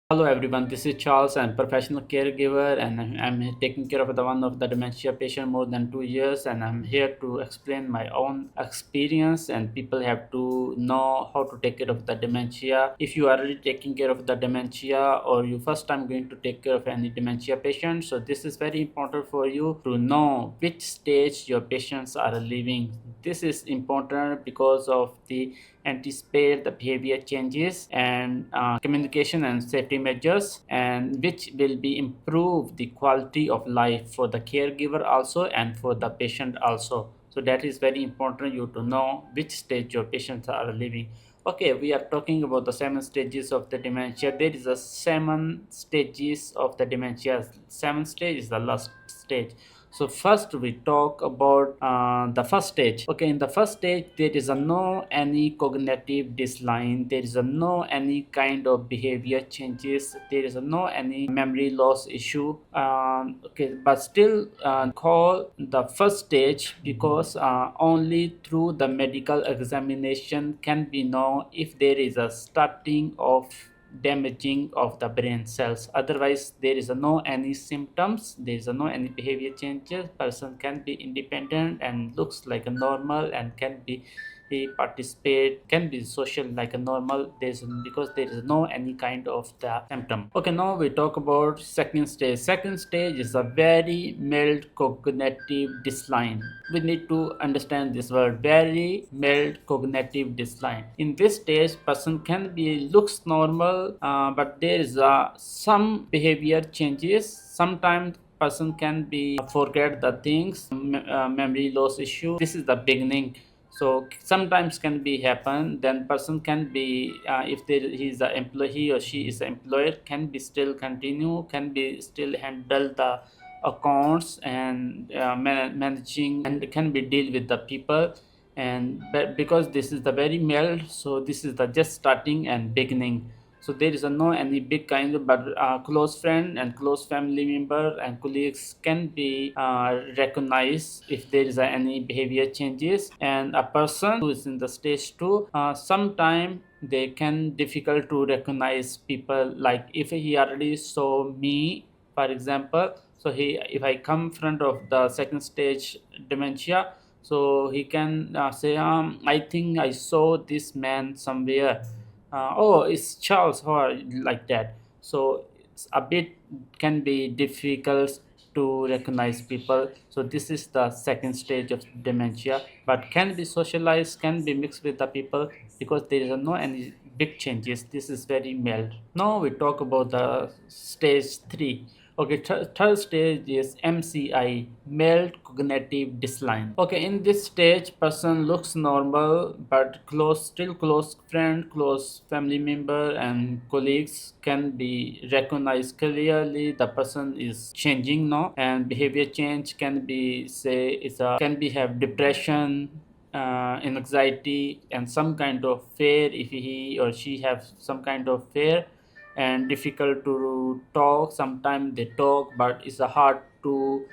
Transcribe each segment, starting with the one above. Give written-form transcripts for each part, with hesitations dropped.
Hello everyone, this is Charles. I'm a professional caregiver and I'm taking care of the one of the dementia patient more than 2 years, and I'm here to explain my own experience, and people have to know how to take care of the dementia. If you are already taking care of the dementia or you first time going to take care of any dementia patient, so this is very important for you to know which stage your patients are living. This is important because of the anticipate the behavior changes and communication and safety measures, and which will be improve the quality of life for the caregiver also and for the patient also. So that is very important you to know which stage your patients are living. Okay, we are talking about the 7 stages of the dementia. There is a 7 stages of the dementia. 7 stage is the last stage. So first we talk about the first stage. Okay, in the first stage there is a no any cognitive decline, there is a no any kind of behavior changes, there is a no any memory loss issue. Okay, but still call the first stage because only through the medical examination can be known if there is a starting of damaging of the brain cells. Otherwise there is no any symptoms, there is no any behavior changes. Person can be independent and looks like a normal and can be he participate, can be social like a normal. There's because there is no any kind of the symptom. Okay, now we talk about second stage. Second stage is a very mild cognitive decline. We need to understand this word, very mild cognitive decline. In this stage person can be looks normal, but there is some behavior changes. Sometimes person can be forget the things, memory loss issue. This is the beginning. So sometimes can be happen, then person can be if there he is a employee, he or she is an employer, can be still continue, can be still handle the accounts and managing, and can be deal with the people. And because this is the very mild, so this is the just starting and beginning. So there is a no any big kind of, but close friend and close family member and colleagues can be recognized if there is any behavior changes. And a person who is in the stage 2, sometime they can difficult to recognize people, like if he already saw me, for example. So he, if I come front of the second stage dementia, so he can say, I think I saw this man somewhere. Oh, it's Charles, or like that. So it's a bit can be difficult to recognize people. So this is the second stage of dementia, but can be socialized, can be mixed with the people because there is no any big changes. This is very mild. Now we talk about the stage 3. Okay, third stage is MCI, mild cognitive decline. Okay, in this stage, person looks normal, but still close friend, close family member, and colleagues can be recognized clearly. The person is changing now, and behavior change can be say it's a can be have depression, anxiety, and some kind of fear if he or she have some kind of fear, and difficult to talk. Sometimes they talk but it's hard to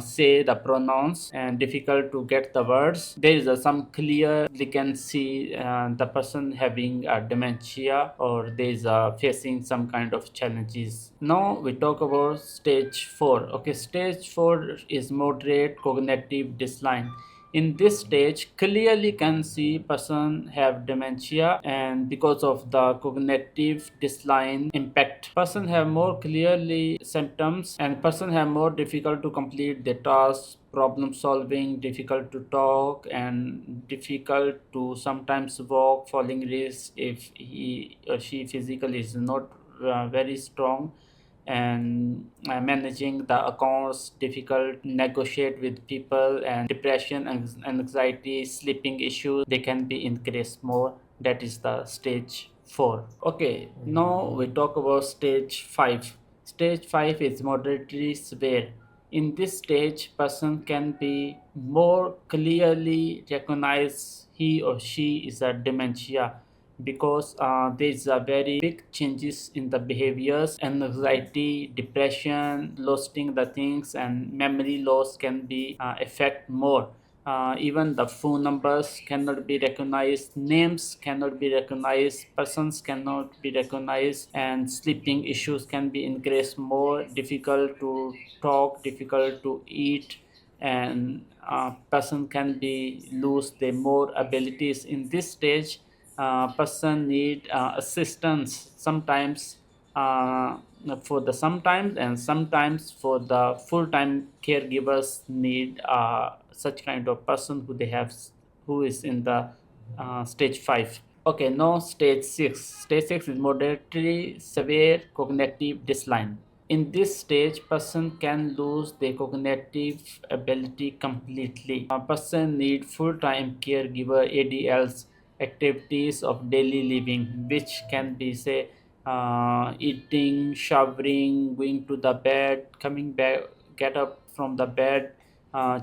say the pronouns and difficult to get the words. There is some clear they can see the person having dementia, or there is facing some kind of challenges. Now we talk about stage 4. Okay, stage 4 is moderate cognitive decline. In this stage clearly can see person have dementia, and because of the cognitive decline impact, person have more clearly symptoms, and person have more difficult to complete the tasks, problem solving, difficult to talk, and difficult to sometimes walk, falling risk if he or she physically is not very strong, and managing the accounts difficult, negotiate with people, and depression and anxiety, sleeping issues, they can be increased more. That is the stage 4. Okay, now we talk about stage 5. Stage 5 is moderately severe. In this stage person can be more clearly recognize he or she is a dementia, because there's a very big changes in the behaviors, anxiety, depression, losing the things, and memory loss can be affect more. Even the phone numbers cannot be recognized, names cannot be recognized, persons cannot be recognized, and sleeping issues can be increased more, difficult to talk, difficult to eat, and person can be lose their more abilities. In this stage, person need assistance sometimes, uh, for the sometimes, and sometimes for the full-time caregivers need such kind of person who they have, who is in the stage 5. Okay, now stage 6. Stage 6 is moderately severe cognitive decline. In this stage, person can lose their cognitive ability completely. A person need full-time caregiver ADLs, activities of daily living, which can be say eating, showering, going to the bed, coming back, get up from the bed,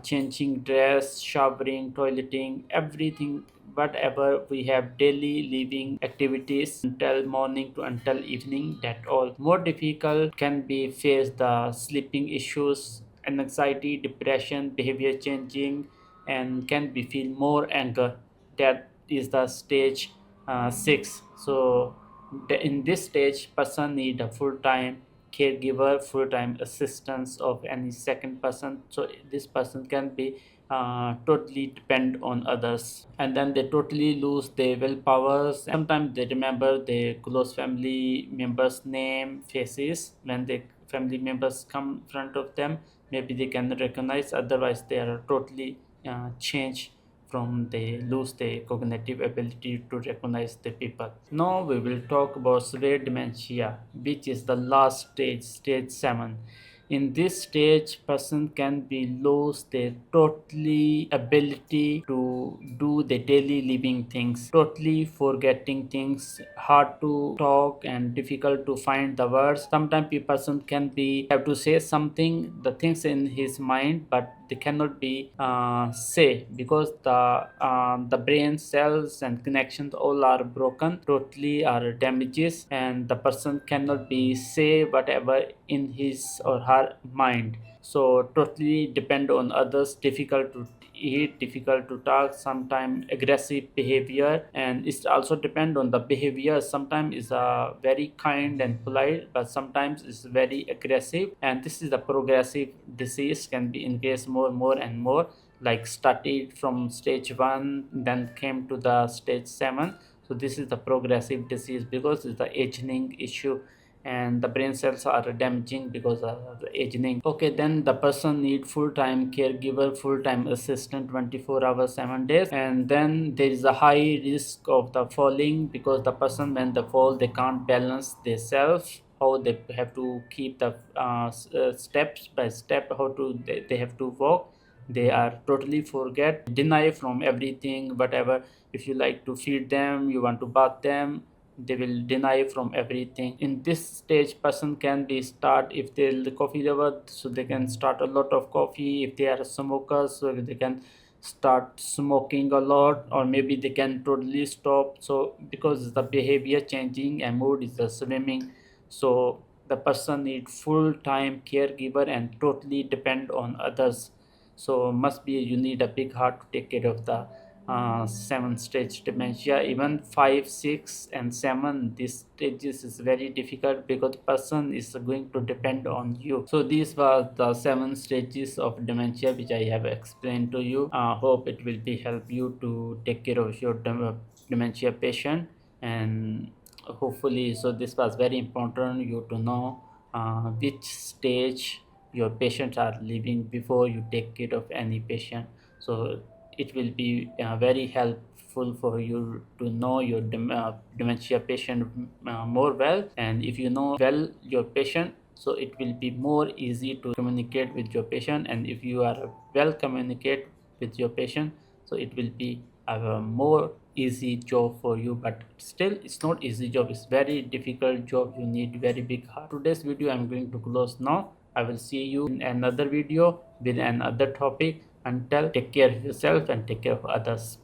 changing dress, showering, toileting, everything, whatever we have daily living activities until morning to until evening, that all. More difficult can be face the sleeping issues, anxiety, depression, behavior changing, and can be feel more anger. That is the stage 6. So in this stage, person need a full-time caregiver, full-time assistance of any second person, so this person can be totally depend on others, and then they totally lose their willpowers. Sometimes they remember their close family members name, faces. When the family members come in front of them, maybe they can recognize, otherwise they are totally changed from, they lose their cognitive ability to recognize the people. Now we will talk about severe dementia, which is the last stage, stage 7. In this stage, person can be lose their totally ability to do the daily living things, totally forgetting things, hard to talk and difficult to find the words. Sometimes a person can be have to say something, the things in his mind, but they cannot be say, because the brain cells and connections all are broken, totally are damages, and the person cannot be say whatever in his or her mind. So totally depend on others, difficult to eat, difficult to talk, sometimes aggressive behavior, and it's also depend on the behavior. Sometimes is very kind and polite, but sometimes it's very aggressive, and this is the progressive disease, can be increased more and more, like started from stage 1, then came to the stage 7. So this is the progressive disease because it's the aging issue, and the brain cells are damaging because of the aging. Okay, then the person need full-time caregiver, full-time assistant, 24 hours 7 days, and then there is a high risk of the falling, because the person when they fall, they can't balance themselves, how they have to keep the steps by step, how to they have to walk. They are totally forget, deny from everything, whatever. If you like to feed them, you want to bath them, they will deny from everything. In this stage, person can be start, if they're the coffee lover, so they can start a lot of coffee. If they are smokers, so they can start smoking a lot, or maybe they can totally stop. So because the behavior changing and mood is the swimming, so the person need full-time caregiver and totally depend on others. So must be you need a big heart to take care of the 7 stage dementia. Even 5, 6 and 7, these stages is very difficult because the person is going to depend on you. So these were the 7 stages of dementia which I have explained to you. Hope it will be help you to take care of your dementia patient, and hopefully, so this was very important you to know which stage your patients are living before you take care of any patient. So it will be very helpful for you to know your dementia patient more well, and if you know well your patient, so it will be more easy to communicate with your patient. And if you are well communicate with your patient, so it will be a more easy job for you. But still, it's not easy job, it's very difficult job, you need very big heart. Today's video I'm going to close now. I will see you in another video with another topic. Until, take care of yourself and take care of others.